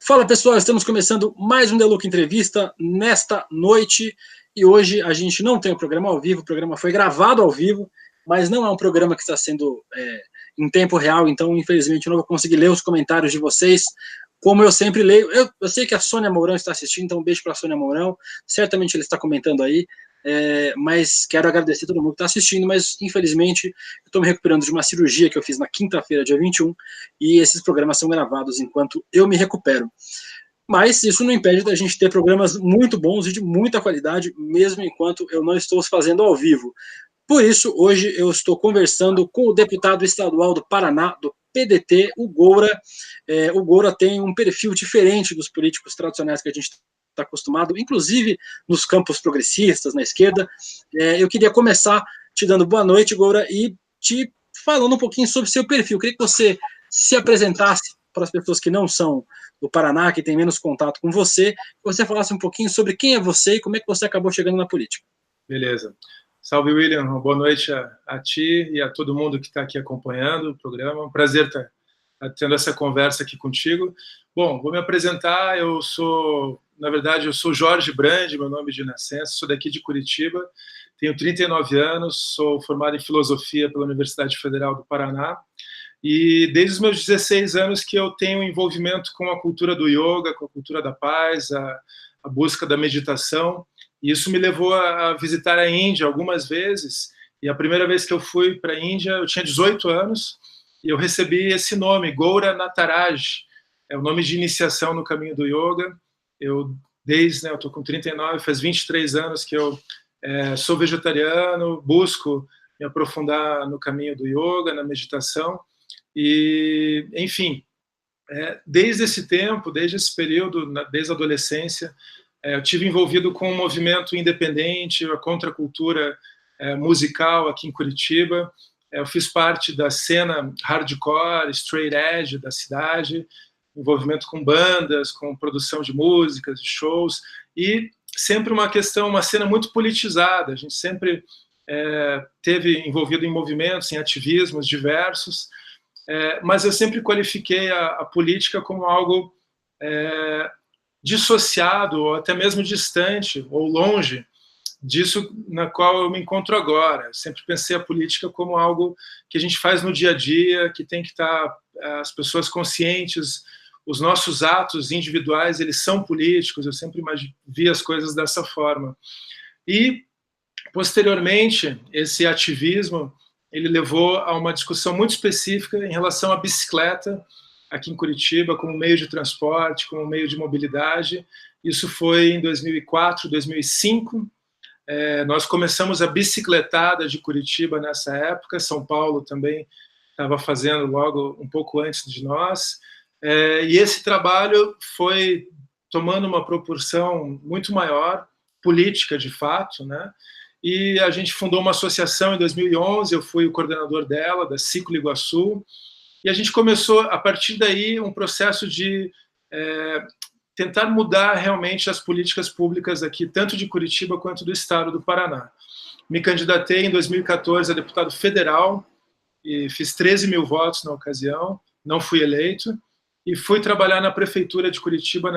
Fala pessoal, estamos começando mais um The Look Entrevista nesta noite e hoje a gente não tem o programa ao vivo, o programa foi gravado ao vivo, mas não é um programa que está sendo em tempo real, então infelizmente eu não vou conseguir ler os comentários de vocês como eu sempre leio. Eu sei que a Sônia Mourão está assistindo, então um beijo para a Sônia Mourão, certamente ele está comentando aí, mas quero agradecer a todo mundo que está assistindo, mas infelizmente eu estou me recuperando de uma cirurgia que eu fiz na quinta-feira, dia 21, e esses programas são gravados enquanto eu me recupero. Mas isso não impede da gente ter programas muito bons e de muita qualidade, mesmo enquanto eu não estou os fazendo ao vivo. Por isso, hoje eu estou conversando com o deputado estadual do Paraná, do PDT, o Goura. O Goura tem um perfil diferente dos políticos tradicionais que a gente está acostumado, inclusive nos campos progressistas, na esquerda. Eu queria começar te dando boa noite, Goura, e te falando um pouquinho sobre seu perfil. Eu queria que você se apresentasse para as pessoas que não são do Paraná, que têm menos contato com você, que você falasse um pouquinho sobre quem é você e como é que você acabou chegando na política. Beleza. Salve, William. Boa noite a ti e a todo mundo que está aqui acompanhando o programa. É um prazer estar tendo essa conversa aqui contigo. Bom, vou me apresentar. Na verdade, eu sou Jorge Brandi, meu nome de nascença, sou daqui de Curitiba, tenho 39 anos, sou formado em filosofia pela Universidade Federal do Paraná e desde os meus 16 anos que eu tenho envolvimento com a cultura do yoga, com a cultura da paz, a busca da meditação. E isso me levou a visitar a Índia algumas vezes. E a primeira vez que eu fui para a Índia, eu tinha 18 anos, e eu recebi esse nome, Goura Nataraj. É o nome de iniciação no caminho do yoga. Eu estou com 39, faz 23 anos que eu sou vegetariano, busco me aprofundar no caminho do yoga, na meditação. E, enfim, desde esse tempo, desde esse período, desde a adolescência, eu tive envolvido com um movimento independente, a contracultura musical aqui em Curitiba. Eu fiz parte da cena hardcore, straight edge da cidade, envolvimento com bandas, com produção de músicas, de shows, e sempre uma cena muito politizada. A gente sempre teve envolvido em movimentos, em ativismos diversos, mas eu sempre qualifiquei a política como algo dissociado ou até mesmo distante ou longe disso na qual eu me encontro agora. Eu sempre pensei a política como algo que a gente faz no dia a dia, que tem que estar as pessoas conscientes, os nossos atos individuais, eles são políticos. Eu sempre vi as coisas dessa forma. E, posteriormente, esse ativismo ele levou a uma discussão muito específica em relação à bicicleta aqui em Curitiba, como meio de transporte, como meio de mobilidade. Isso foi em 2004, 2005. Nós começamos a bicicletada de Curitiba nessa época, São Paulo também estava fazendo logo um pouco antes de nós, e esse trabalho foi tomando uma proporção muito maior, política de fato, né? E a gente fundou uma associação em 2011, eu fui o coordenador dela, da Ciclo Iguaçu, e a gente começou, a partir daí, um processo de tentar mudar realmente as políticas públicas aqui, tanto de Curitiba quanto do estado do Paraná. Me candidatei em 2014 a deputado federal e fiz 13 mil votos na ocasião, não fui eleito, e fui trabalhar na prefeitura de Curitiba,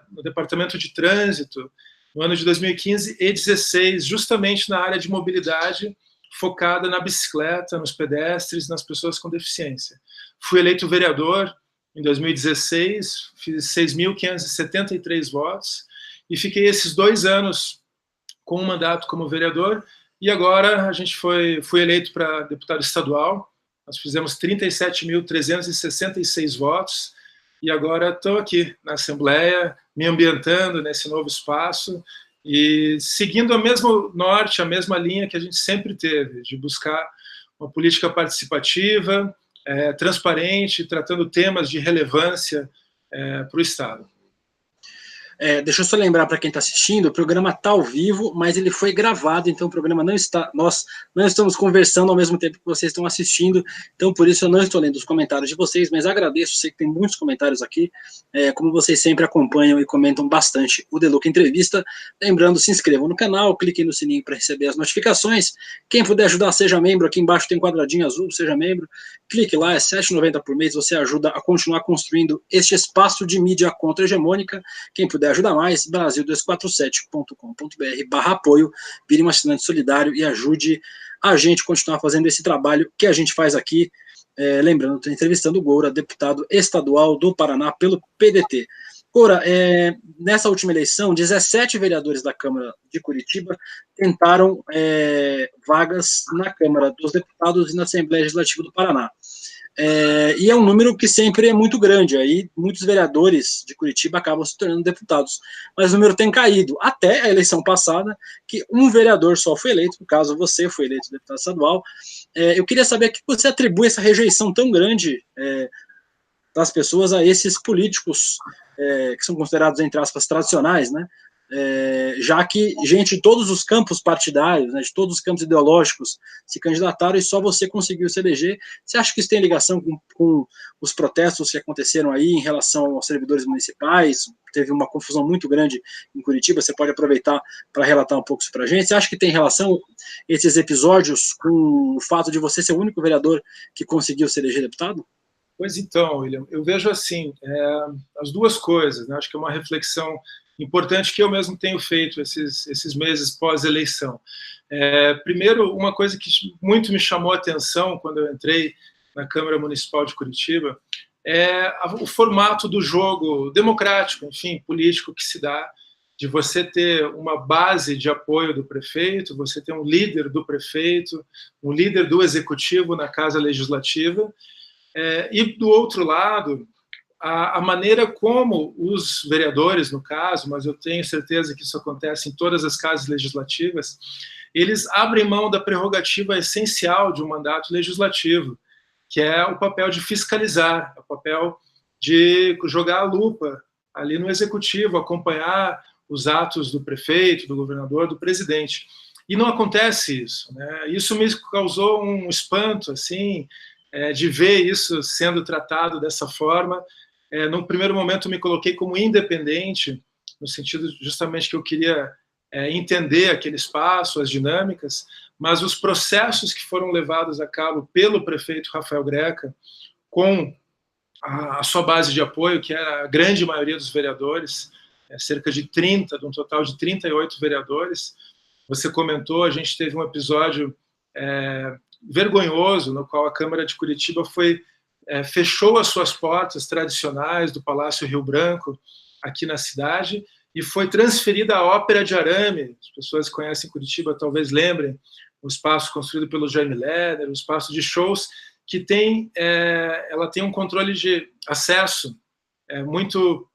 no departamento de trânsito, no ano de 2015 e 2016, justamente na área de mobilidade, focada na bicicleta, nos pedestres, nas pessoas com deficiência. Fui eleito vereador em 2016, fiz 6.573 votos e fiquei esses 2 anos com um mandato como vereador, e agora a gente fui eleito para deputado estadual. Nós fizemos 37.366 votos e agora estou aqui na Assembleia, me ambientando nesse novo espaço e seguindo o mesmo norte, a mesma linha que a gente sempre teve, de buscar uma política participativa, transparente, tratando temas de relevância para o Estado. Deixa eu só lembrar para quem está assistindo, o programa está ao vivo, mas ele foi gravado, então o programa não está... Nós não estamos conversando ao mesmo tempo que vocês estão assistindo, então por isso eu não estou lendo os comentários de vocês, mas agradeço, sei que tem muitos comentários aqui, como vocês sempre acompanham e comentam bastante o The Look Entrevista. Lembrando, se inscrevam no canal, cliquem no sininho para receber as notificações. Quem puder ajudar, seja membro, aqui embaixo tem um quadradinho azul, seja membro, clique lá, é R$ 7,90 por mês, você ajuda a continuar construindo este espaço de mídia contra-hegemônica. Quem puder ajudar mais, brasil247.com.br/apoio, vire um assinante solidário e ajude a gente a continuar fazendo esse trabalho que a gente faz aqui. Lembrando, estou entrevistando o Goura, deputado estadual do Paraná pelo PDT. Goura, nessa última eleição, 17 vereadores da Câmara de Curitiba tentaram vagas na Câmara dos Deputados e na Assembleia Legislativa do Paraná. E é um número que sempre é muito grande, aí muitos vereadores de Curitiba acabam se tornando deputados, mas o número tem caído, até a eleição passada, que um vereador só foi eleito, no caso você foi eleito deputado estadual. Eu queria saber a que você atribui essa rejeição tão grande das pessoas a esses políticos que são considerados, entre aspas, tradicionais, né? Já que gente de todos os campos partidários, né, de todos os campos ideológicos se candidataram e só você conseguiu se eleger. Você acha que isso tem ligação com os protestos que aconteceram aí em relação aos servidores municipais? Teve uma confusão muito grande em Curitiba, você pode aproveitar para relatar um pouco isso para a gente. Você acha que tem relação esses episódios com o fato de você ser o único vereador que conseguiu se eleger deputado? Pois então, William, eu vejo assim, as duas coisas, né? Acho que é uma reflexão importante que eu mesmo tenho feito esses meses pós-eleição. Primeiro, uma coisa que muito me chamou a atenção quando eu entrei na Câmara Municipal de Curitiba é o formato do jogo democrático, enfim, político que se dá, de você ter uma base de apoio do prefeito, você ter um líder do prefeito, um líder do executivo na Casa Legislativa, e do outro lado, a maneira como os vereadores, no caso, mas eu tenho certeza que isso acontece em todas as casas legislativas, eles abrem mão da prerrogativa essencial de um mandato legislativo, que é o papel de fiscalizar, o papel de jogar a lupa ali no executivo, acompanhar os atos do prefeito, do governador, do presidente. E não acontece isso, né? Isso me causou um espanto, assim, de ver isso sendo tratado dessa forma. No primeiro momento me coloquei como independente, no sentido justamente que eu queria entender aquele espaço, as dinâmicas, mas os processos que foram levados a cabo pelo prefeito Rafael Greca, com a sua base de apoio, que era a grande maioria dos vereadores, cerca de 30, de um total de 38 vereadores. Você comentou, a gente teve um episódio vergonhoso, no qual a Câmara de Curitiba fechou as suas portas tradicionais do Palácio Rio Branco, aqui na cidade, e foi transferida à Ópera de Arame. As pessoas que conhecem Curitiba talvez lembrem, o espaço construído pelo Jaime Lerner, um espaço de shows que ela tem um controle de acesso muito,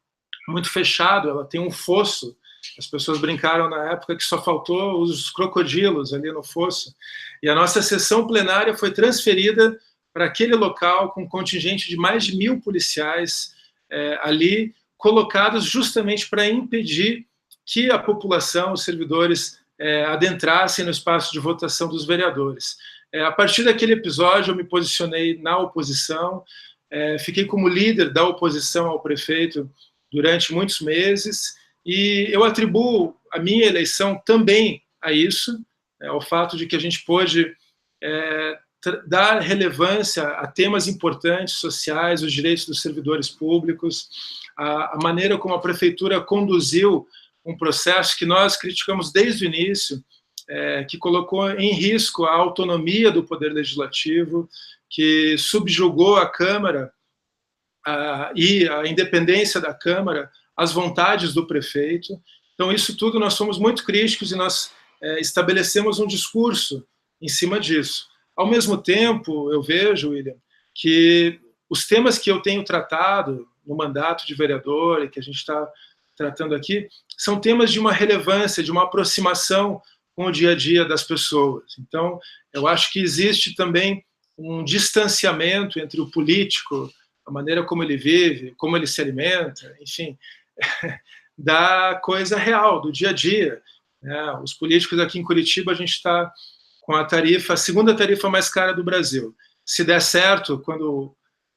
muito fechado, ela tem um fosso. As pessoas brincaram na época que só faltou os crocodilos ali no fosso. E a nossa sessão plenária foi transferida para aquele local com um contingente de mais de 1.000 policiais ali, colocados justamente para impedir que a população, os servidores, adentrassem no espaço de votação dos vereadores. A partir daquele episódio, eu me posicionei na oposição, fiquei como líder da oposição ao prefeito durante muitos meses, e eu atribuo a minha eleição também a isso, ao fato de que a gente pôde dar relevância a temas importantes sociais, os direitos dos servidores públicos, a maneira como a prefeitura conduziu um processo que nós criticamos desde o início, que colocou em risco a autonomia do Poder Legislativo, que subjugou a Câmara e a independência da Câmara às vontades do prefeito. Então, isso tudo nós somos muito críticos e nós estabelecemos um discurso em cima disso. Ao mesmo tempo, eu vejo, William, que os temas que eu tenho tratado no mandato de vereador e que a gente está tratando aqui são temas de uma relevância, de uma aproximação com o dia a dia das pessoas. Então, eu acho que existe também um distanciamento entre o político, a maneira como ele vive, como ele se alimenta, enfim, da coisa real, do dia a dia, né? Os políticos aqui em Curitiba, a gente está com a segunda tarifa mais cara do Brasil. Se der certo, quando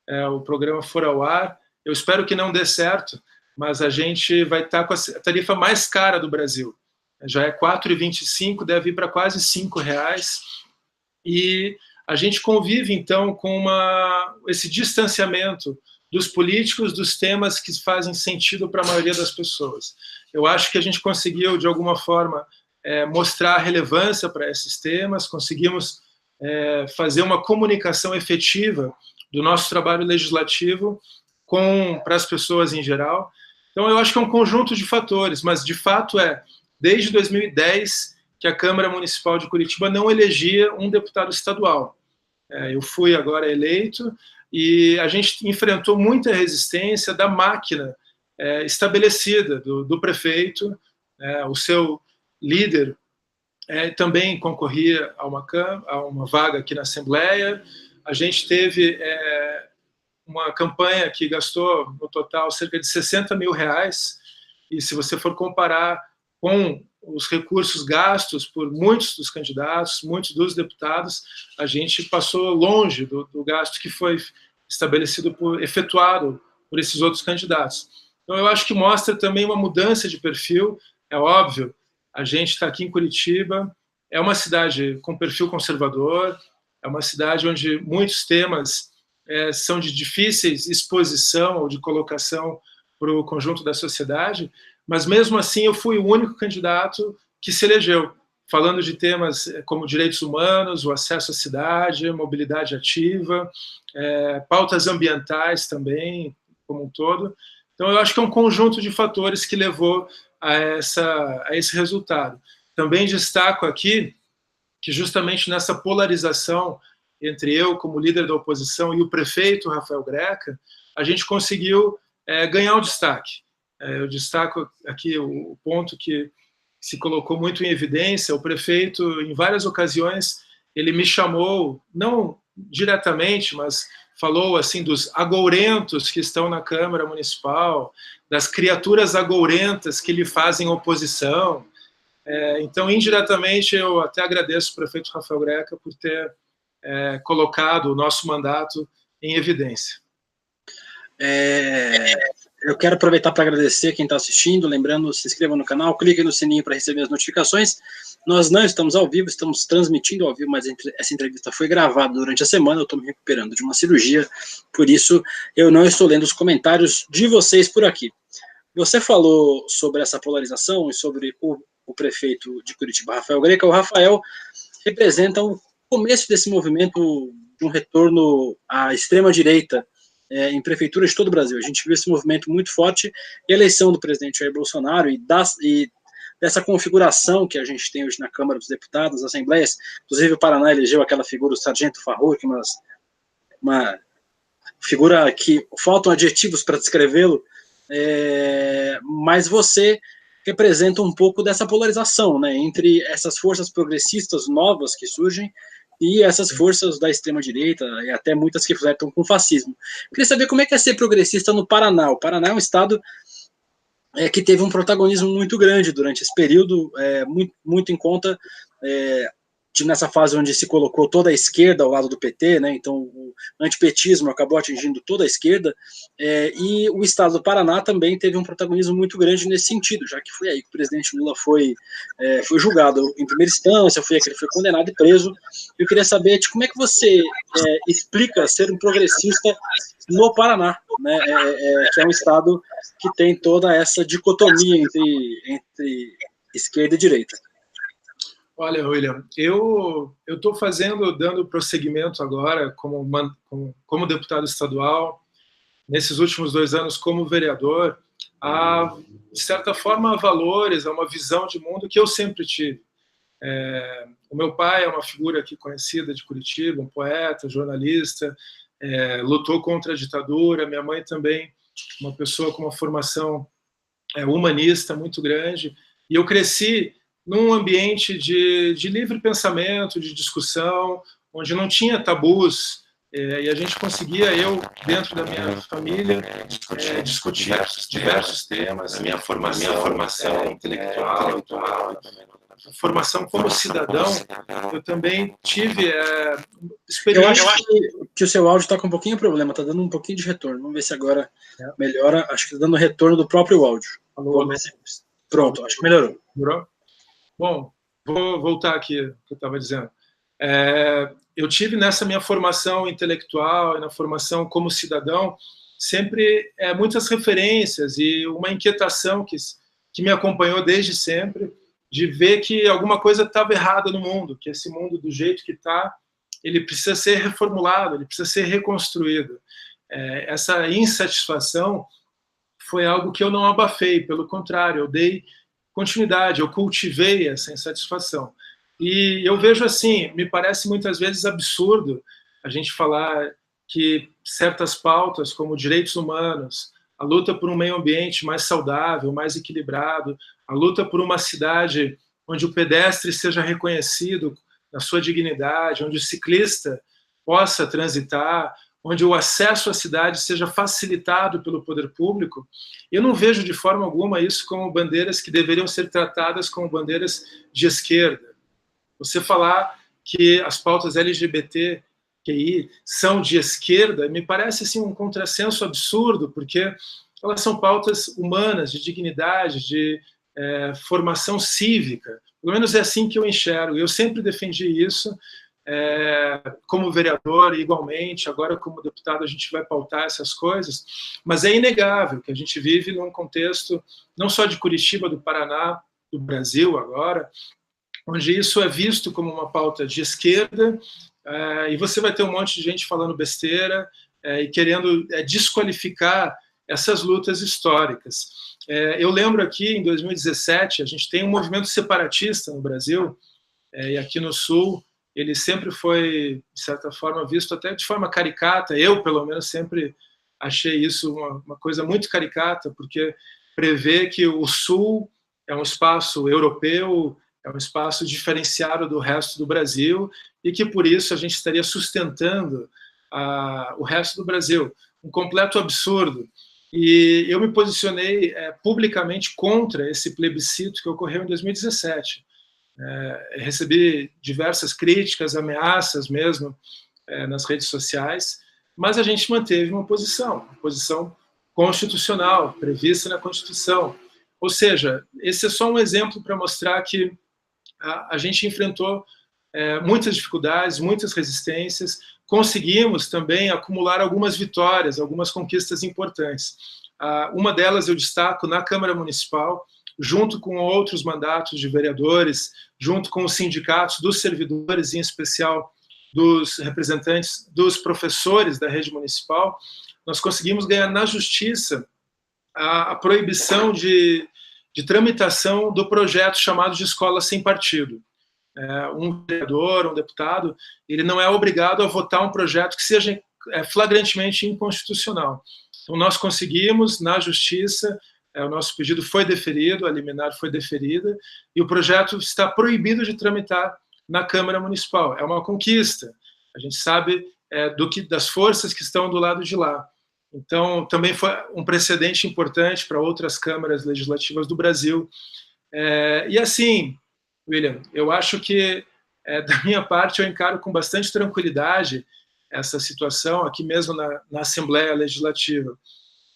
o programa for ao ar, eu espero que não dê certo, mas a gente vai estar com a tarifa mais cara do Brasil. Já é R$ 4,25, deve ir para quase R$ 5,00. E a gente convive, então, com esse distanciamento dos políticos, dos temas que fazem sentido para a maioria das pessoas. Eu acho que a gente conseguiu, de alguma forma, mostrar a relevância para esses temas, conseguimos fazer uma comunicação efetiva do nosso trabalho legislativo para as pessoas em geral. Então, eu acho que é um conjunto de fatores, mas, de fato, desde 2010 que a Câmara Municipal de Curitiba não elegia um deputado estadual. Eu fui agora eleito e a gente enfrentou muita resistência da máquina estabelecida do prefeito. O seu líder também concorria a uma vaga aqui na Assembleia. A gente teve uma campanha que gastou, no total, cerca de R$ 60 mil, e se você for comparar com os recursos gastos por muitos dos candidatos, muitos dos deputados, a gente passou longe do gasto que foi efetuado por esses outros candidatos. Então, eu acho que mostra também uma mudança de perfil. É óbvio, a gente está aqui em Curitiba, é uma cidade com perfil conservador, é uma cidade onde muitos temas são de difíceis exposição ou de colocação para o conjunto da sociedade, mas mesmo assim eu fui o único candidato que se elegeu, falando de temas como direitos humanos, o acesso à cidade, mobilidade ativa, pautas ambientais também, como um todo. Então, eu acho que é um conjunto de fatores que levou a esse resultado. Também destaco aqui que justamente nessa polarização entre eu, como líder da oposição, e o prefeito Rafael Greca, a gente conseguiu ganhar o destaque. Eu destaco aqui o ponto que se colocou muito em evidência. O prefeito, em várias ocasiões, ele me chamou, não diretamente, mas falou assim dos agourentos que estão na Câmara Municipal, das criaturas agourentas que lhe fazem oposição. Então, indiretamente, eu até agradeço o prefeito Rafael Greca por ter colocado o nosso mandato em evidência. Eu quero aproveitar para agradecer quem está assistindo, lembrando, se inscreva no canal, clique no sininho para receber as notificações. Nós não estamos ao vivo, estamos transmitindo ao vivo, mas essa entrevista foi gravada durante a semana, eu estou me recuperando de uma cirurgia, por isso eu não estou lendo os comentários de vocês por aqui. Você falou sobre essa polarização e sobre o prefeito de Curitiba, Rafael Greca. O Rafael representa o começo desse movimento de um retorno à extrema-direita em prefeituras de todo o Brasil. A gente viu esse movimento muito forte, e a eleição do presidente Jair Bolsonaro e dessa configuração que a gente tem hoje na Câmara dos Deputados, nas Assembleias. Inclusive o Paraná elegeu aquela figura, o Sargento Farrur, que é uma figura que faltam adjetivos para descrevê-lo, mas você representa um pouco dessa polarização, né, entre essas forças progressistas novas que surgem e essas forças da extrema-direita, e até muitas que flertam com o fascismo. Eu queria saber como é que é ser progressista no Paraná. O Paraná é um estado que teve um protagonismo muito grande durante esse período, muito em conta nessa fase onde se colocou toda a esquerda ao lado do PT, né, então o antipetismo acabou atingindo toda a esquerda, e o estado do Paraná também teve um protagonismo muito grande nesse sentido, já que foi aí que o presidente Lula foi julgado em primeira instância, foi aí que ele foi condenado e preso. Eu queria saber como é que você explica ser um progressista no Paraná, né, que é um estado que tem toda essa dicotomia entre esquerda e direita. Olha, William, eu estou dando prosseguimento agora como deputado estadual, nesses últimos 2 anos como vereador, de certa forma, a valores, a uma visão de mundo que eu sempre tive. O meu pai é uma figura aqui conhecida de Curitiba, um poeta, jornalista, lutou contra a ditadura. Minha mãe também, uma pessoa com uma formação humanista muito grande, e eu cresci num ambiente de livre pensamento, de discussão, onde não tinha tabus E a gente conseguia, eu, dentro da minha família, discutir diversos temas, a minha formação intelectual, a formação como cidadão, eu também tive experiência. Eu acho que o seu áudio está com um pouquinho de problema, está dando um pouquinho de retorno. Vamos ver se agora melhora. Acho que está dando retorno do próprio áudio. Alô? Pronto, acho que melhorou. Melhorou? Bom, vou voltar aqui o que eu estava dizendo. Eu tive nessa minha formação intelectual e na formação como cidadão sempre muitas referências e uma inquietação que me acompanhou desde sempre, de ver que alguma coisa estava errada no mundo, que esse mundo, do jeito que está, ele precisa ser reformulado, ele precisa ser reconstruído. Essa insatisfação foi algo que eu não abafei, pelo contrário, eu dei continuidade, eu cultivei essa insatisfação. E eu vejo assim, me parece muitas vezes absurdo a gente falar que certas pautas, como direitos humanos, a luta por um meio ambiente mais saudável, mais equilibrado, a luta por uma cidade onde o pedestre seja reconhecido na sua dignidade, onde o ciclista possa transitar, onde o acesso à cidade seja facilitado pelo poder público, eu não vejo de forma alguma isso como bandeiras que deveriam ser tratadas como bandeiras de esquerda. Você falar que as pautas LGBTQI são de esquerda me parece assim, um contrassenso absurdo, porque elas são pautas humanas, de dignidade, de formação cívica. Pelo menos é assim que eu enxergo. Eu sempre defendi isso, como vereador, igualmente, agora como deputado a gente vai pautar essas coisas, mas é inegável que a gente vive num contexto não só de Curitiba, do Paraná, do Brasil agora, onde isso é visto como uma pauta de esquerda, e você vai ter um monte de gente falando besteira e querendo desqualificar essas lutas históricas. Eu lembro aqui, em 2017, a gente tem um movimento separatista no Brasil, e aqui no Sul, ele sempre foi, de certa forma, visto até de forma caricata. Eu, pelo menos, sempre achei isso uma coisa muito caricata, porque prevê que o Sul é um espaço europeu, é um espaço diferenciado do resto do Brasil, e que, por isso, a gente estaria sustentando o resto do Brasil. Um completo absurdo. E eu me posicionei publicamente contra esse plebiscito que ocorreu em 2017. Recebi diversas críticas, ameaças mesmo nas redes sociais, mas a gente manteve uma posição constitucional, prevista na Constituição. Ou seja, esse é só um exemplo para mostrar que a gente enfrentou muitas dificuldades, muitas resistências, conseguimos também acumular algumas vitórias, algumas conquistas importantes. Uma delas eu destaco na Câmara Municipal, junto com outros mandatos de vereadores, junto com os sindicatos dos servidores, em especial dos representantes dos professores da rede municipal, nós conseguimos ganhar na justiça a proibição de tramitação do projeto chamado de escola sem partido. Um vereador, um deputado, ele não é obrigado a votar um projeto que seja flagrantemente inconstitucional. Então, nós conseguimos, na justiça, o nosso pedido foi deferido, a liminar foi deferida, e o projeto está proibido de tramitar na Câmara Municipal. É uma conquista. A gente sabe das forças que estão do lado de lá. Então, também foi um precedente importante para outras câmaras legislativas do Brasil. E assim, William, eu acho que, da minha parte, eu encaro com bastante tranquilidade essa situação aqui mesmo na Assembleia Legislativa.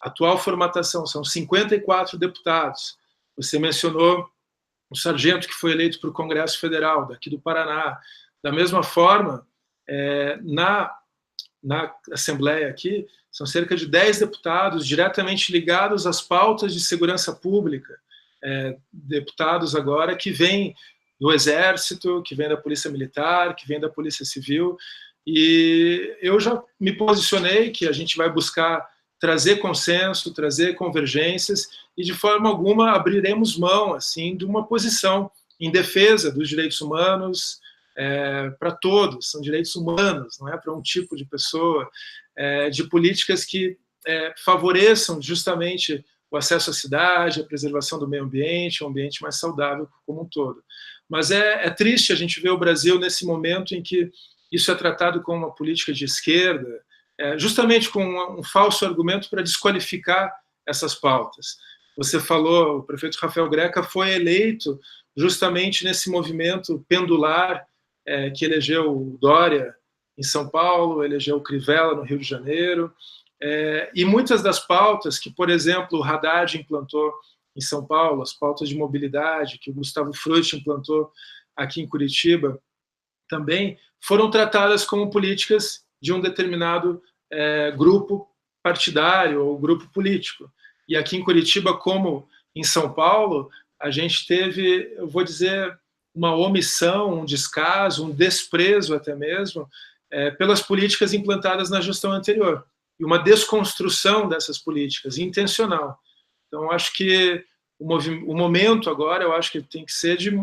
A atual formatação são 54 deputados. Você mencionou o sargento que foi eleito para o Congresso Federal, daqui do Paraná. Da mesma forma, na Assembleia aqui, são cerca de 10 deputados diretamente ligados às pautas de segurança pública, deputados agora que vêm do Exército, que vêm da Polícia Militar, que vêm da Polícia Civil, e eu já me posicionei que a gente vai buscar trazer consenso, trazer convergências, e de forma alguma abriremos mão assim, de uma posição em defesa dos direitos humanos para todos, são direitos humanos, não é para um tipo de pessoa, de políticas que favoreçam justamente o acesso à cidade, a preservação do meio ambiente, um ambiente mais saudável como um todo. Mas é triste a gente ver o Brasil nesse momento em que isso é tratado como uma política de esquerda, justamente com um falso argumento para desqualificar essas pautas. Você falou, o prefeito Rafael Greca foi eleito justamente nesse movimento pendular que elegeu o Dória em São Paulo, elegeu o Crivella no Rio de Janeiro, e muitas das pautas que, por exemplo, o Haddad implantou em São Paulo, as pautas de mobilidade, que o Gustavo Frutti implantou aqui em Curitiba, também foram tratadas como políticas de um determinado grupo partidário ou grupo político. E aqui em Curitiba, como em São Paulo, a gente teve, eu vou dizer, uma omissão, um descaso, um desprezo até mesmo, pelas políticas implantadas na gestão anterior. E uma desconstrução dessas políticas, intencional. Então, acho que o momento agora, eu acho que tem que ser de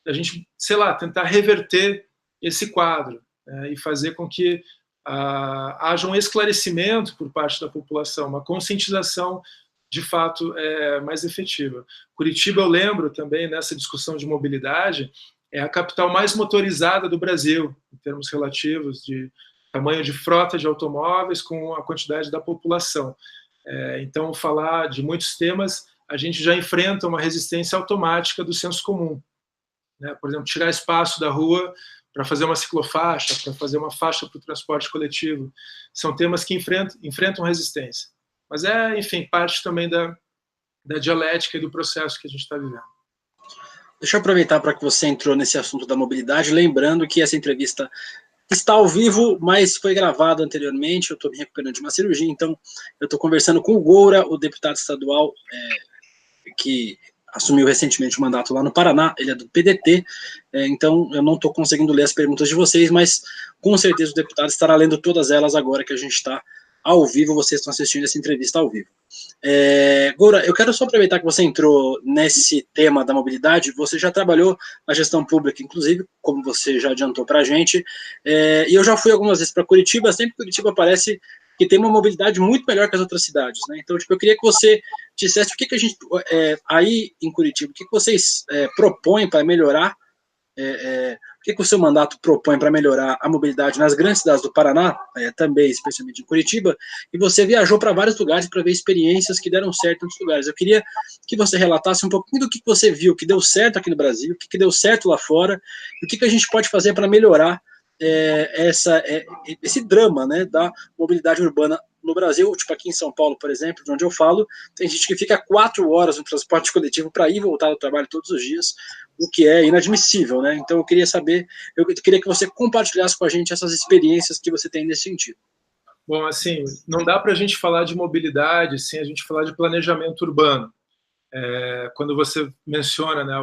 a gente, sei lá, tentar reverter esse quadro e fazer com que haja um esclarecimento por parte da população, uma conscientização de fato mais efetiva. Curitiba, eu lembro também, nessa discussão de mobilidade, é a capital mais motorizada do Brasil, em termos relativos de tamanho de frota de automóveis com a quantidade da população. Então, falar de muitos temas, a gente já enfrenta uma resistência automática do senso comum. Por exemplo, tirar espaço da rua para fazer uma ciclofaixa, para fazer uma faixa para o transporte coletivo. São temas que enfrentam resistência. Mas enfim, parte também da dialética e do processo que a gente está vivendo. Deixa eu aproveitar para que você entrou nesse assunto da mobilidade, lembrando que essa entrevista está ao vivo, mas foi gravada anteriormente, eu estou me recuperando de uma cirurgia, então eu estou conversando com o Goura, o deputado estadual que assumiu recentemente o mandato lá no Paraná, ele é do PDT, então eu não estou conseguindo ler as perguntas de vocês, mas com certeza o deputado estará lendo todas elas agora que a gente está ao vivo, vocês estão assistindo essa entrevista ao vivo. Goura, eu quero só aproveitar que você entrou nesse tema da mobilidade, você já trabalhou na gestão pública, inclusive, como você já adiantou para a gente, e eu já fui algumas vezes para Curitiba, sempre Curitiba parece que tem uma mobilidade muito melhor que as outras cidades, né? Então, eu queria que você dissesse o que a gente, aí em Curitiba, o que vocês propõem para melhorar, o que o seu mandato propõe para melhorar a mobilidade nas grandes cidades do Paraná, também, especialmente em Curitiba, e você viajou para vários lugares para ver experiências que deram certo em outros lugares. Eu queria que você relatasse um pouquinho do que você viu que deu certo aqui no Brasil, o que deu certo lá fora, e o que a gente pode fazer para melhorar esse drama, né, da mobilidade urbana no Brasil. Tipo aqui em São Paulo, por exemplo, de onde eu falo, tem gente que fica 4 horas no transporte coletivo para ir e voltar do trabalho todos os dias, o que é inadmissível, né? Então eu queria saber, eu queria que você compartilhasse com a gente essas experiências que você tem nesse sentido. Bom, assim, não dá para a gente falar de mobilidade sem a gente falar de planejamento urbano. Quando você menciona, né,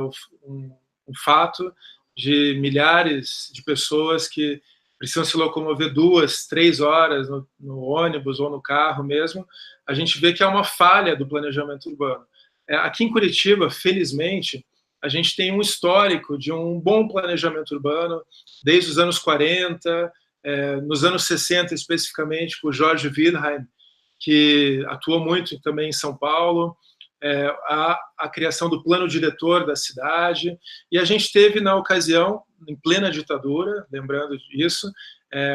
um fato de milhares de pessoas que precisam se locomover 2, 3 horas no ônibus ou no carro mesmo, a gente vê que há uma falha do planejamento urbano. Aqui em Curitiba, felizmente, a gente tem um histórico de um bom planejamento urbano, desde os anos 40, nos anos 60 especificamente, por Jorge Wilhelm, que atuou muito também em São Paulo, a criação do plano diretor da cidade, e a gente teve, na ocasião, em plena ditadura, lembrando disso,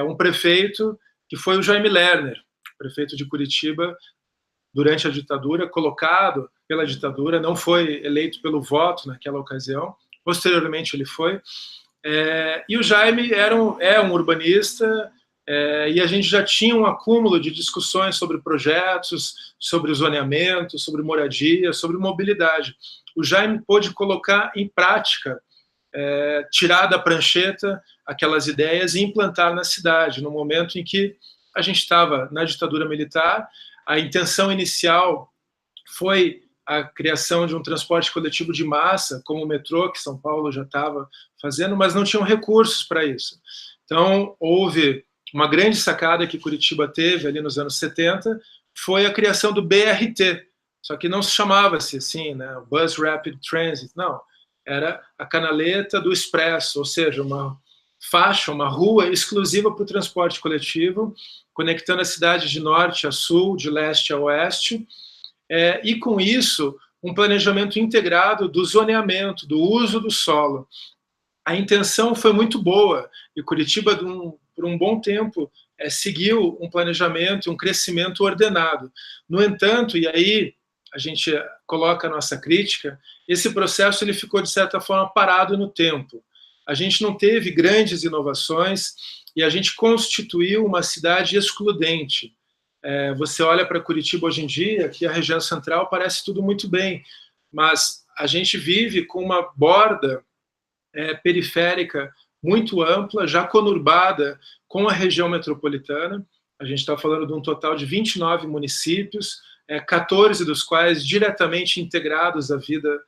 um prefeito que foi o Jaime Lerner, prefeito de Curitiba, durante a ditadura, colocado pela ditadura, não foi eleito pelo voto naquela ocasião, posteriormente ele foi, e o Jaime é um urbanista, e a gente já tinha um acúmulo de discussões sobre projetos, sobre zoneamento, sobre moradia, sobre mobilidade. O Jaime pôde colocar em prática, tirar da prancheta aquelas ideias e implantar na cidade, no momento em que a gente estava na ditadura militar. A intenção inicial foi a criação de um transporte coletivo de massa, como o metrô, que São Paulo já estava fazendo, mas não tinham recursos para isso. Então, houve uma grande sacada que Curitiba teve ali nos anos 70, foi a criação do BRT, só que não se chamava-se assim, né, Bus Rapid Transit, não, era a canaleta do expresso, ou seja, uma faixa, uma rua exclusiva para o transporte coletivo, conectando a cidade de norte a sul, de leste a oeste, e com isso, um planejamento integrado do zoneamento, do uso do solo. A intenção foi muito boa, e Curitiba, por um bom tempo, seguiu um planejamento, um crescimento ordenado. No entanto, e aí a gente coloca a nossa crítica, esse processo ele ficou, de certa forma, parado no tempo. A gente não teve grandes inovações e a gente constituiu uma cidade excludente. Você olha para Curitiba hoje em dia, que a região central parece tudo muito bem, mas a gente vive com uma borda periférica muito ampla, já conurbada com a região metropolitana. A gente está falando de um total de 29 municípios, 14 dos quais diretamente integrados à vida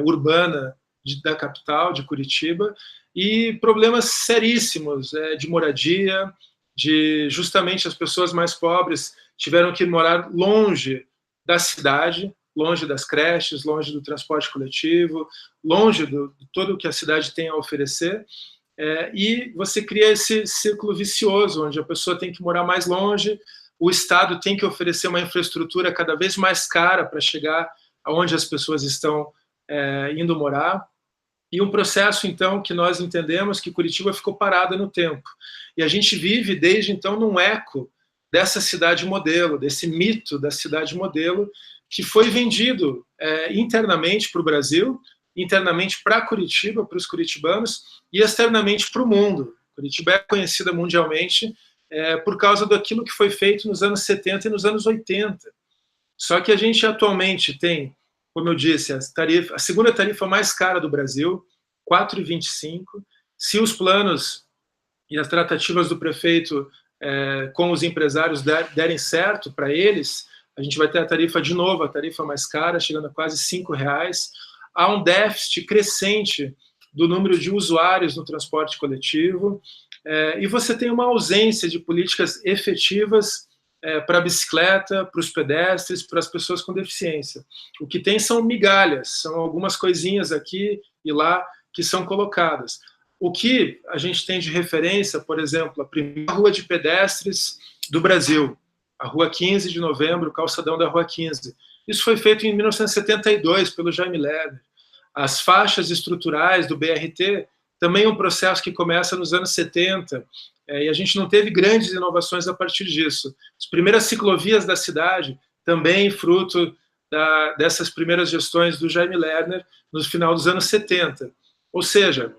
urbana da capital, de Curitiba, e problemas seríssimos de moradia, de justamente as pessoas mais pobres tiveram que morar longe da cidade, longe das creches, longe do transporte coletivo, longe de tudo que a cidade tem a oferecer, e você cria esse círculo vicioso, onde a pessoa tem que morar mais longe, o Estado tem que oferecer uma infraestrutura cada vez mais cara para chegar aonde as pessoas estão indo morar, e um processo, então, que nós entendemos que Curitiba ficou parada no tempo. E a gente vive, desde então, num eco dessa cidade modelo, desse mito da cidade modelo, que foi vendido internamente para o Brasil, internamente para Curitiba, para os curitibanos, e externamente para o mundo. Curitiba é conhecida mundialmente por causa daquilo que foi feito nos anos 70 e nos anos 80. Só que a gente atualmente tem, como eu disse, a segunda tarifa mais cara do Brasil, R$ 4,25. Se os planos e as tratativas do prefeito com os empresários derem certo para eles, a gente vai ter a tarifa de novo, a tarifa mais cara, chegando a quase R$ 5,00. Há um déficit crescente do número de usuários no transporte coletivo, e você tem uma ausência de políticas efetivas para a bicicleta, para os pedestres, para as pessoas com deficiência. O que tem são migalhas, são algumas coisinhas aqui e lá que são colocadas. O que a gente tem de referência, por exemplo, a primeira rua de pedestres do Brasil, a Rua 15 de Novembro, o calçadão da Rua 15. Isso foi feito em 1972 pelo Jaime Lerner. As faixas estruturais do BRT, também um processo que começa nos anos 70, e a gente não teve grandes inovações a partir disso. As primeiras ciclovias da cidade, também fruto dessas primeiras gestões do Jaime Lerner, no final dos anos 70. Ou seja,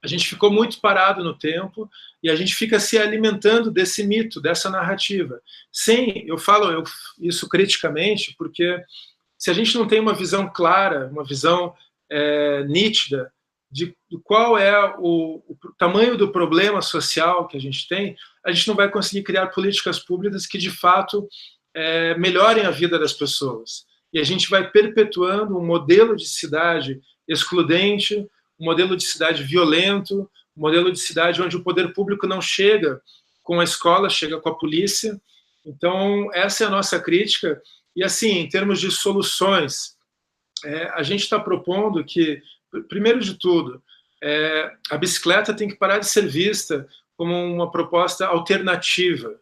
a gente ficou muito parado no tempo e a gente fica se alimentando desse mito, dessa narrativa. Eu falo isso criticamente, porque se a gente não tem uma visão clara, uma visão nítida de qual é o tamanho do problema social que a gente tem, a gente não vai conseguir criar políticas públicas que, de fato, melhorem a vida das pessoas. E a gente vai perpetuando um modelo de cidade excludente, um modelo de cidade violento, um modelo de cidade onde o poder público não chega com a escola, chega com a polícia. Então, essa é a nossa crítica. E, assim, em termos de soluções, a gente está propondo que, primeiro de tudo, a bicicleta tem que parar de ser vista como uma proposta alternativa.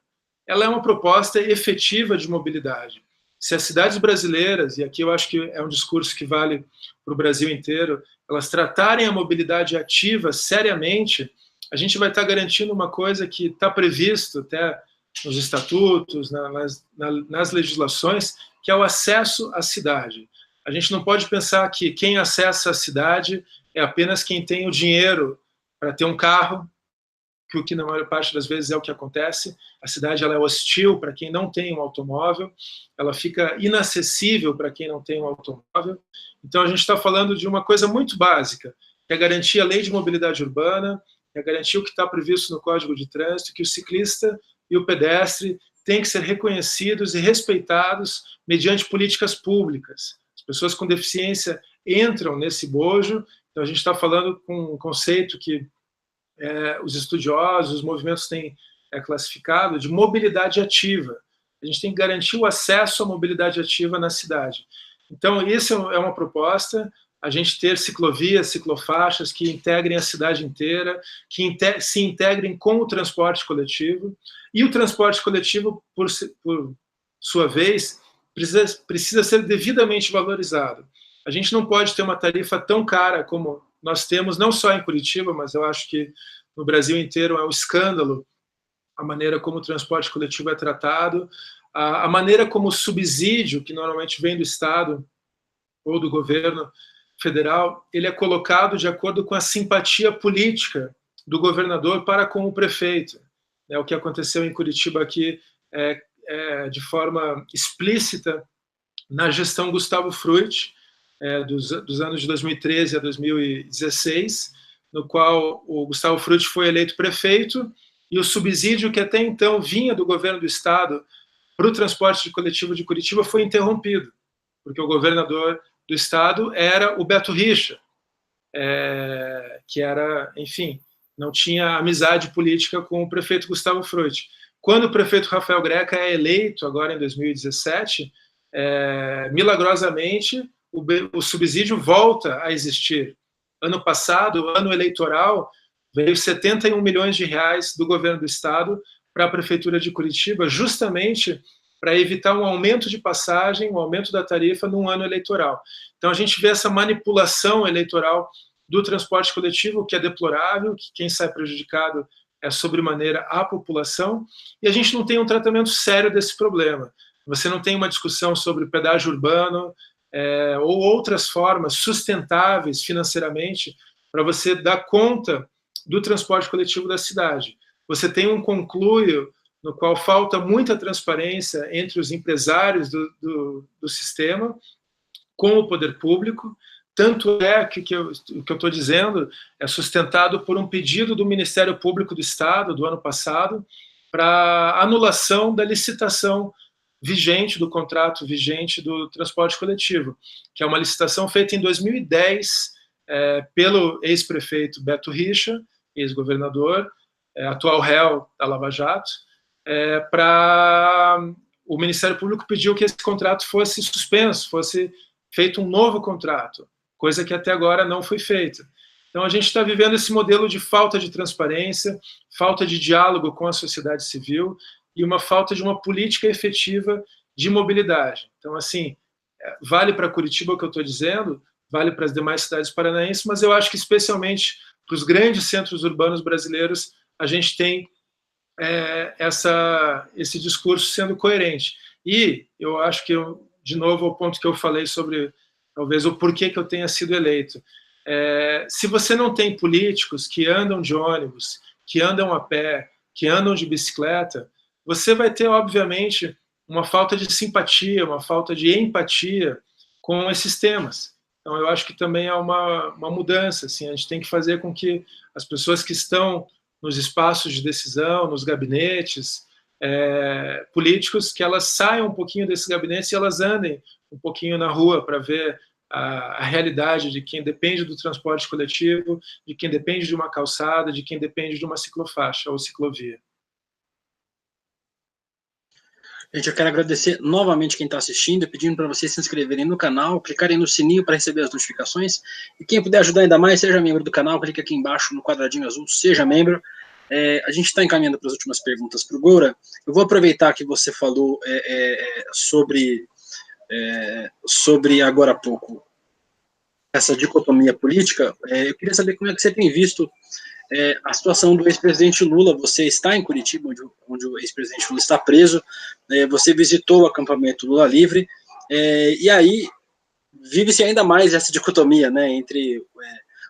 Ela é uma proposta efetiva de mobilidade. Se as cidades brasileiras, e aqui eu acho que é um discurso que vale para o Brasil inteiro, elas tratarem a mobilidade ativa seriamente, a gente vai estar garantindo uma coisa que está previsto até nos estatutos, nas legislações, que é o acesso à cidade. A gente não pode pensar que quem acessa a cidade é apenas quem tem o dinheiro para ter um carro, que o que na maior parte das vezes é o que acontece. A cidade ela é hostil para quem não tem um automóvel, ela fica inacessível para quem não tem um automóvel. Então a gente está falando de uma coisa muito básica, que é garantir a lei de mobilidade urbana, é garantir o que está previsto no Código de Trânsito, que o ciclista e o pedestre têm que ser reconhecidos e respeitados mediante políticas públicas. As pessoas com deficiência entram nesse bojo, então a gente está falando com um conceito que os estudiosos, os movimentos têm classificado de mobilidade ativa. A gente tem que garantir o acesso à mobilidade ativa na cidade. Então, isso é uma proposta, a gente ter ciclovias, ciclofaixas que integrem a cidade inteira, que se integrem com o transporte coletivo, e o transporte coletivo, por sua vez, precisa ser devidamente valorizado. A gente não pode ter uma tarifa tão cara como nós temos, não só em Curitiba, mas eu acho que no Brasil inteiro é um escândalo a maneira como o transporte coletivo é tratado, a maneira como o subsídio, que normalmente vem do Estado ou do governo federal, ele é colocado de acordo com a simpatia política do governador para com o prefeito. O que aconteceu em Curitiba aqui de forma explícita na gestão Gustavo Frutti, dos anos de 2013 a 2016, no qual o Gustavo Frutti foi eleito prefeito, e o subsídio que até então vinha do governo do Estado para o transporte coletivo de Curitiba foi interrompido, porque o governador do Estado era o Beto Richa, que era, enfim, não tinha amizade política com o prefeito Gustavo Frutti. Quando o prefeito Rafael Greca é eleito, agora em 2017, milagrosamente, o subsídio volta a existir. Ano passado, ano eleitoral, veio 71 milhões de reais do governo do Estado para a Prefeitura de Curitiba, justamente para evitar um aumento de passagem, um aumento da tarifa num ano eleitoral. Então, a gente vê essa manipulação eleitoral do transporte coletivo, que é deplorável, que quem sai prejudicado é sobremaneira a população, e a gente não tem um tratamento sério desse problema. Você não tem uma discussão sobre pedágio urbano ou outras formas sustentáveis financeiramente para você dar conta do transporte coletivo da cidade. Você tem um conluio no qual falta muita transparência entre os empresários do sistema com o poder público. Tanto é que o que eu estou dizendo é sustentado por um pedido do Ministério Público do Estado, do ano passado, para anulação da licitação vigente, do contrato vigente do transporte coletivo, que é uma licitação feita em 2010 pelo ex-prefeito Beto Richa, ex-governador, atual réu da Lava Jato, o Ministério Público pediu que esse contrato fosse suspenso, fosse feito um novo contrato, coisa que até agora não foi feita. Então, a gente está vivendo esse modelo de falta de transparência, falta de diálogo com a sociedade civil e uma falta de uma política efetiva de mobilidade. Então, assim, vale para Curitiba o que eu estou dizendo, vale para as demais cidades paranaenses, mas eu acho que, especialmente para os grandes centros urbanos brasileiros, a gente tem esse discurso sendo coerente. E eu acho que, de novo, o ponto que eu falei sobre, talvez, o porquê que eu tenha sido eleito. Se você não tem políticos que andam de ônibus, que andam a pé, que andam de bicicleta, você vai ter, obviamente, uma falta de simpatia, uma falta de empatia com esses temas. Então, eu acho que também é uma mudança. Assim, a gente tem que fazer com que as pessoas que estão nos espaços de decisão, nos gabinetes políticos, que elas saiam um pouquinho desses gabinetes e elas andem um pouquinho na rua para ver a realidade de quem depende do transporte coletivo, de quem depende de uma calçada, de quem depende de uma ciclofaixa ou ciclovia. Gente, eu quero agradecer novamente quem está assistindo, pedindo para vocês se inscreverem no canal, clicarem no sininho para receber as notificações, e quem puder ajudar ainda mais, seja membro do canal, clique aqui embaixo no quadradinho azul, seja membro. A gente está encaminhando para as últimas perguntas para o Goura. Eu vou aproveitar que você falou sobre agora há pouco essa dicotomia política. Eu queria saber como é que você tem visto a situação do ex-presidente Lula. Você está em Curitiba, onde o ex-presidente Lula está preso, você visitou o acampamento Lula Livre, e aí vive-se ainda mais essa dicotomia, né, entre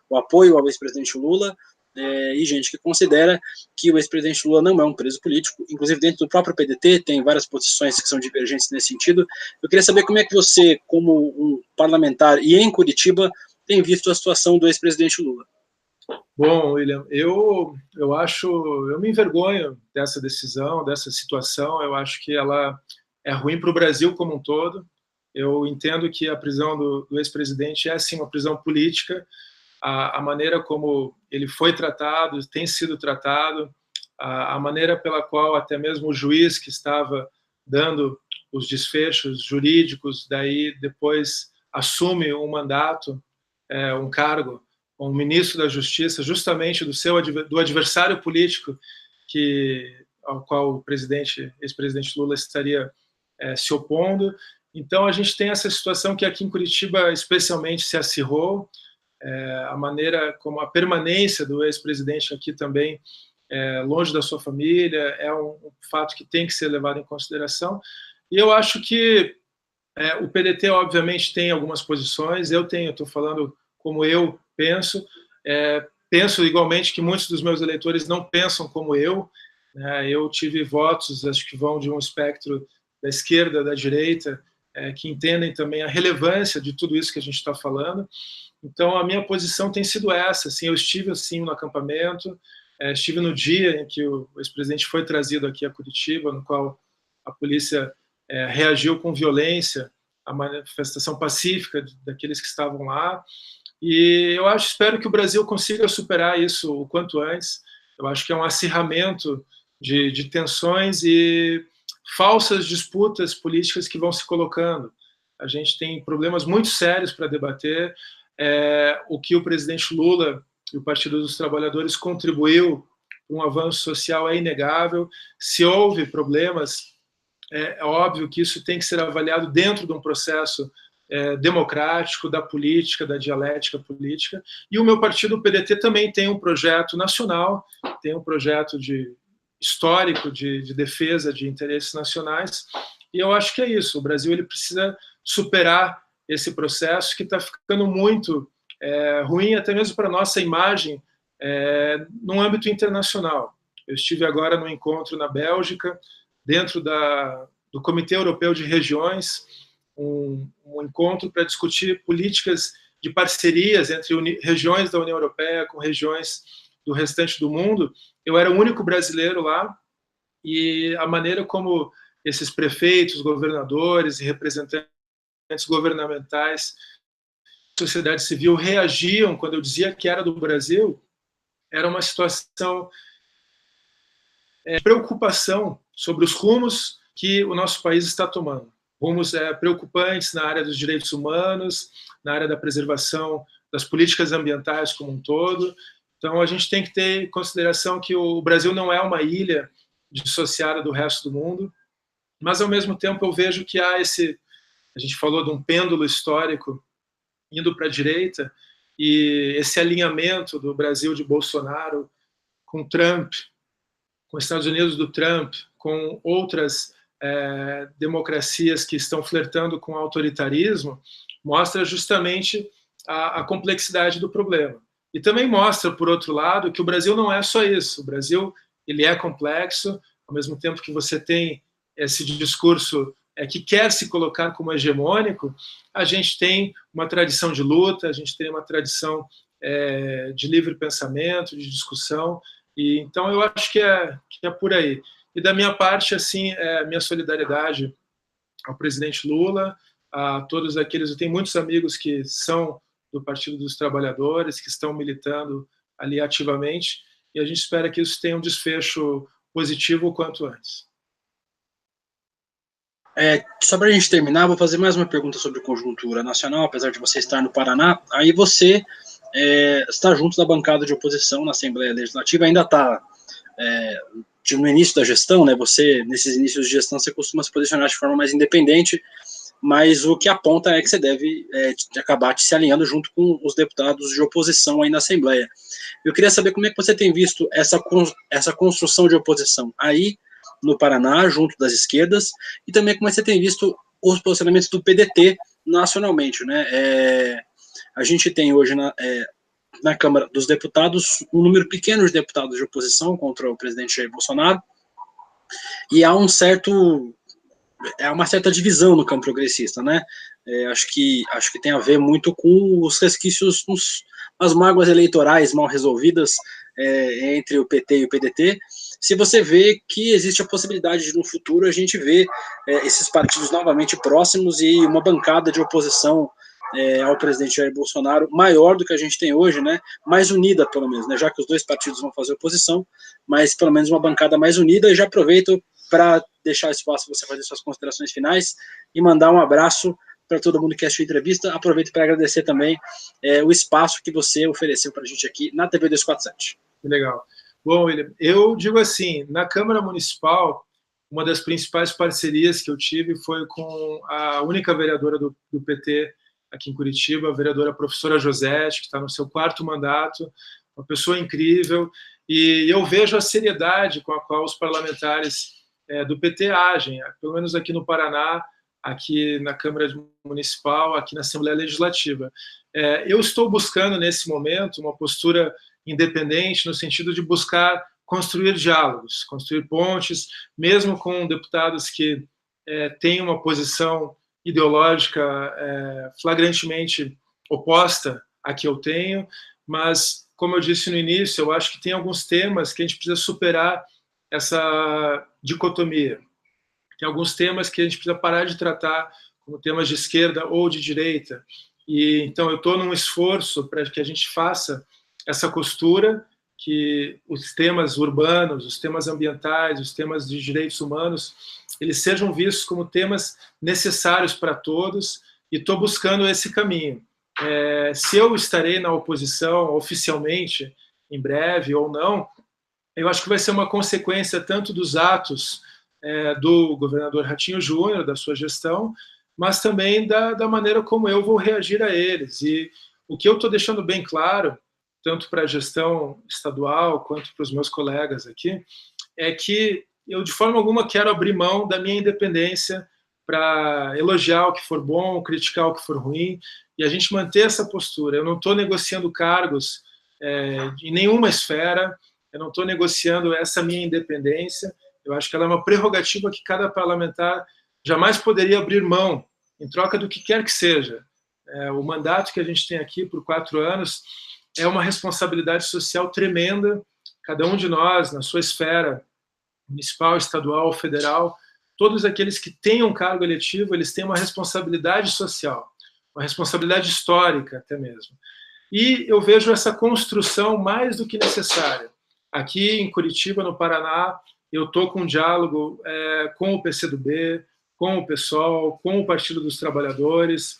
o apoio ao ex-presidente Lula e gente que considera que o ex-presidente Lula não é um preso político. Inclusive dentro do próprio PDT tem várias posições que são divergentes nesse sentido. Eu queria saber como é que você, como um parlamentar e em Curitiba, tem visto a situação do ex-presidente Lula. Bom, William, eu me envergonho dessa decisão, dessa situação. Eu acho que ela é ruim para o Brasil como um todo. Eu entendo que a prisão do ex-presidente é, sim, uma prisão política. A maneira como ele foi tratado, tem sido tratado, a maneira pela qual até mesmo o juiz que estava dando os desfechos jurídicos, daí depois assume um mandato, um cargo, um ministro da Justiça, justamente do adversário político ao qual o ex-presidente Lula estaria se opondo. Então, a gente tem essa situação que aqui em Curitiba especialmente se acirrou, a maneira como a permanência do ex-presidente aqui também longe da sua família, é um fato que tem que ser levado em consideração. E eu acho que o PDT, obviamente, tem algumas posições, estou falando como eu penso, penso igualmente que muitos dos meus eleitores não pensam como eu, né? Eu tive votos, acho que vão de um espectro da esquerda, da direita, que entendem também a relevância de tudo isso que a gente está falando. Então, a minha posição tem sido essa. Assim, eu estive assim no acampamento, estive no dia em que o ex-presidente foi trazido aqui a Curitiba, no qual a polícia reagiu com violência à manifestação pacífica daqueles que estavam lá. E eu espero que o Brasil consiga superar isso o quanto antes. Eu acho que é um acirramento de tensões e falsas disputas políticas que vão se colocando. A gente tem problemas muito sérios para debater. O que o presidente Lula e o Partido dos Trabalhadores contribuiu para um avanço social é inegável. Se houve problemas, é óbvio que isso tem que ser avaliado dentro de um processo democrático, da política, da dialética política. E o meu partido, o PDT, também tem um projeto nacional, tem um projeto histórico de defesa de interesses nacionais. E eu acho que é isso. O Brasil ele precisa superar esse processo que está ficando muito ruim, até mesmo para a nossa imagem no âmbito internacional. Eu estive agora no encontro na Bélgica, dentro do Comitê Europeu de Regiões, um encontro para discutir políticas de parcerias entre regiões da União Europeia com regiões do restante do mundo. Eu era o único brasileiro lá, e a maneira como esses prefeitos, governadores e representantes governamentais, sociedade civil reagiam quando eu dizia que era do Brasil, era uma situação de preocupação sobre os rumos que o nosso país está tomando. Rumos preocupantes na área dos direitos humanos, na área da preservação das políticas ambientais como um todo. Então, a gente tem que ter em consideração que o Brasil não é uma ilha dissociada do resto do mundo, mas, ao mesmo tempo, eu vejo que há a gente falou de um pêndulo histórico indo para a direita, e esse alinhamento do Brasil de Bolsonaro com Trump, com os Estados Unidos do Trump, com outras democracias que estão flertando com o autoritarismo, mostra justamente a complexidade do problema. E também mostra, por outro lado, que o Brasil não é só isso. O Brasil ele é complexo, ao mesmo tempo que você tem esse discurso que quer se colocar como hegemônico, a gente tem uma tradição de luta, a gente tem uma tradição de livre pensamento, de discussão, e então eu acho que é por aí. E da minha parte, assim, minha solidariedade ao presidente Lula, a todos aqueles, eu tenho muitos amigos que são do Partido dos Trabalhadores, que estão militando ali ativamente, e a gente espera que isso tenha um desfecho positivo o quanto antes. Só para a gente terminar, vou fazer mais uma pergunta sobre conjuntura nacional, apesar de você estar no Paraná. Aí você está junto da bancada de oposição na Assembleia Legislativa, ainda está no início da gestão, né? Você, nesses inícios de gestão, você costuma se posicionar de forma mais independente, mas o que aponta é que você deve acabar se alinhando junto com os deputados de oposição aí na Assembleia. Eu queria saber como é que você tem visto essa construção de oposição aí no Paraná, junto das esquerdas, e também como você tem visto os posicionamentos do PDT nacionalmente, né? A gente tem hoje na Câmara dos Deputados um número pequeno de deputados de oposição contra o presidente Jair Bolsonaro, e há uma certa divisão no campo progressista, né? Acho que tem a ver muito com os resquícios, as mágoas eleitorais mal resolvidas entre o PT e o PDT. Se você vê que existe a possibilidade de, no futuro, a gente ver esses partidos novamente próximos e uma bancada de oposição ao presidente Jair Bolsonaro maior do que a gente tem hoje, né? Mais unida, pelo menos, né? Já que os dois partidos vão fazer oposição, mas pelo menos uma bancada mais unida. E já aproveito para deixar espaço para você fazer suas considerações finais e mandar um abraço para todo mundo que assistiu a entrevista. Aproveito para agradecer também o espaço que você ofereceu para a gente aqui na TV 247. Legal. Bom, William, eu digo assim, na Câmara Municipal, uma das principais parcerias que eu tive foi com a única vereadora do PT aqui em Curitiba, a vereadora professora Josete, que está no seu 4º mandato, uma pessoa incrível, E eu vejo a seriedade com a qual os parlamentares do PT agem, pelo menos aqui no Paraná, aqui na Câmara Municipal, aqui na Assembleia Legislativa. Eu estou buscando, nesse momento, uma postura independente, no sentido de buscar construir diálogos, construir pontes, mesmo com deputados que têm uma posição ideológica flagrantemente oposta à que eu tenho, mas, como eu disse no início, eu acho que tem alguns temas que a gente precisa superar essa dicotomia. Tem alguns temas que a gente precisa parar de tratar como temas de esquerda ou de direita. E então eu estou num esforço para que a gente faça essa costura, que os temas urbanos, os temas ambientais, os temas de direitos humanos, eles sejam vistos como temas necessários para todos, e estou buscando esse caminho. Se eu estarei na oposição oficialmente, em breve ou não, eu acho que vai ser uma consequência tanto dos atos do governador Ratinho Júnior, da sua gestão, mas também da maneira como eu vou reagir a eles. E o que eu estou deixando bem claro, tanto para a gestão estadual quanto para os meus colegas aqui, é que eu de forma alguma quero abrir mão da minha independência para elogiar o que for bom, criticar o que for ruim, e a gente manter essa postura. Eu não estou negociando cargos em nenhuma esfera, eu não estou negociando essa minha independência. Eu acho que ela é uma prerrogativa que cada parlamentar jamais poderia abrir mão, em troca do que quer que seja. O mandato que a gente tem aqui por 4 anos é uma responsabilidade social tremenda. Cada um de nós, na sua esfera municipal, estadual, federal, todos aqueles que têm um cargo eletivo, eles têm uma responsabilidade social, uma responsabilidade histórica até mesmo. E eu vejo essa construção mais do que necessária. Aqui em Curitiba, no Paraná, eu estou com um diálogo com o PCdoB, com o PSOL, com o Partido dos Trabalhadores,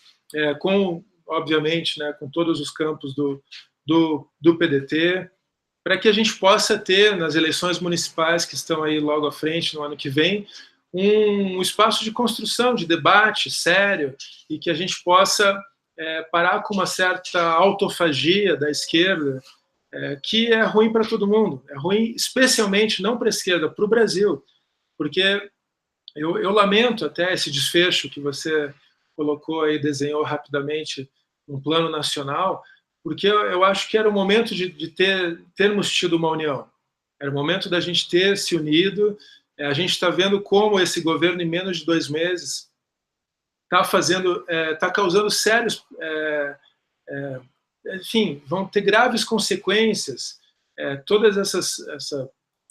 obviamente, com todos os campos do PDT, para que a gente possa ter, nas eleições municipais que estão aí logo à frente, no ano que vem, um espaço de construção, de debate sério, e que a gente possa parar com uma certa autofagia da esquerda, que é ruim para todo mundo, é ruim especialmente não para a esquerda, para o Brasil, porque eu lamento até esse desfecho que você colocou aí, desenhou rapidamente um plano nacional, porque eu acho que era o momento de termos tido uma união, era o momento da gente ter se unido. A gente está vendo como esse governo, em menos de 2 meses, está causando sérios, enfim, vão ter graves consequências, toda essa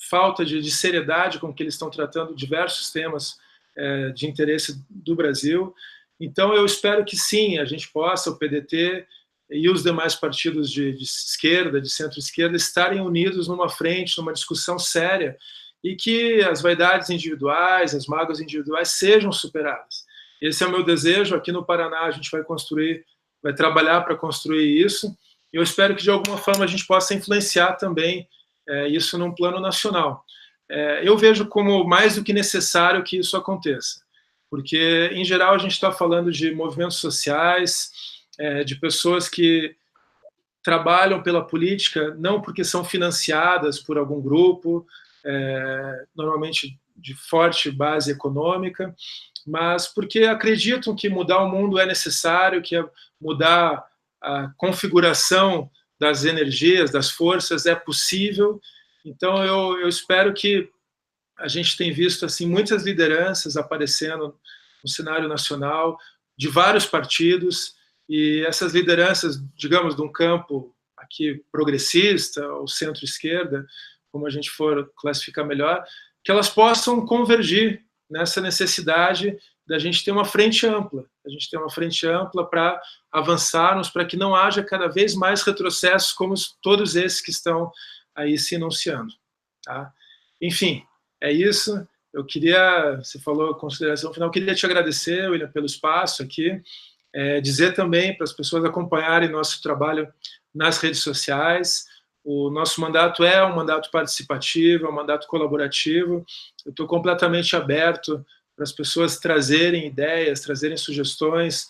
falta de seriedade com que eles estão tratando diversos temas de interesse do Brasil. Então, eu espero que sim, a gente possa, o PDT e os demais partidos de esquerda, de centro-esquerda, estarem unidos numa frente, numa discussão séria, e que as vaidades individuais, as mágoas individuais sejam superadas. Esse é o meu desejo. Aqui no Paraná a gente vai trabalhar para construir isso, e eu espero que de alguma forma a gente possa influenciar também isso num plano nacional. Eu vejo como mais do que necessário que isso aconteça, porque em geral a gente está falando de movimentos sociais, de pessoas que trabalham pela política não porque são financiadas por algum grupo, normalmente de forte base econômica, mas porque acreditam que mudar o mundo é necessário, que mudar a configuração das energias, das forças é possível. Então eu espero que a gente tenha visto assim muitas lideranças aparecendo no cenário nacional de vários partidos, e essas lideranças, digamos, de um campo aqui progressista ou centro-esquerda, como a gente for classificar melhor, que elas possam convergir nessa necessidade da gente ter uma frente ampla, para avançarmos, para que não haja cada vez mais retrocessos como todos esses que estão aí se enunciando. Tá? Enfim, é isso. Você falou a consideração final, eu queria te agradecer, William, pelo espaço aqui, dizer também para as pessoas acompanharem nosso trabalho nas redes sociais. O nosso mandato é um mandato participativo, é um mandato colaborativo. Eu estou completamente aberto para as pessoas trazerem ideias, trazerem sugestões,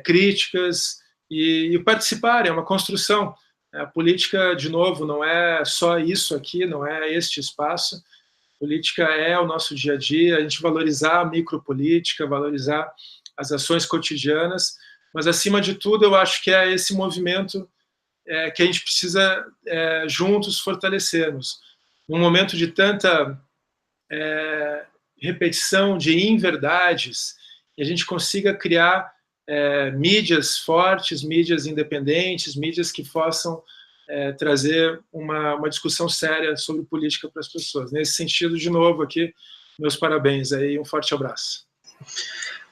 críticas e participarem. É uma construção. A política, de novo, não é só isso aqui, não é este espaço. Política é o nosso dia a dia, a gente valorizar a micropolítica, valorizar as ações cotidianas, mas, acima de tudo, eu acho que é esse movimento que a gente precisa juntos fortalecermos. Num momento de tanta repetição de inverdades, e a gente consiga criar mídias fortes, mídias independentes, mídias que possam trazer uma discussão séria sobre política para as pessoas. Nesse sentido, de novo, aqui, meus parabéns aí, um forte abraço.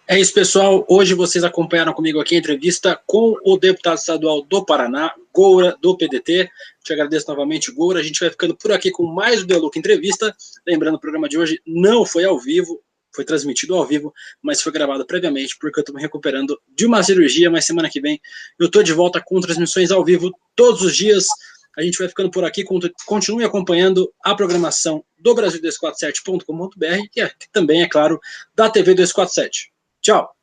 É isso, pessoal. Hoje vocês acompanharam comigo aqui a entrevista com o deputado estadual do Paraná, Goura, do PDT. Te agradeço novamente, Goura. A gente vai ficando por aqui com mais o Deluca Entrevista. Lembrando, o programa de hoje não foi ao vivo, foi transmitido ao vivo, mas foi gravado previamente, porque eu estou me recuperando de uma cirurgia, mas semana que vem eu estou de volta com transmissões ao vivo todos os dias. A gente vai ficando por aqui, continue acompanhando a programação do Brasil247.com.br e também, é claro, da TV 247. Tchau!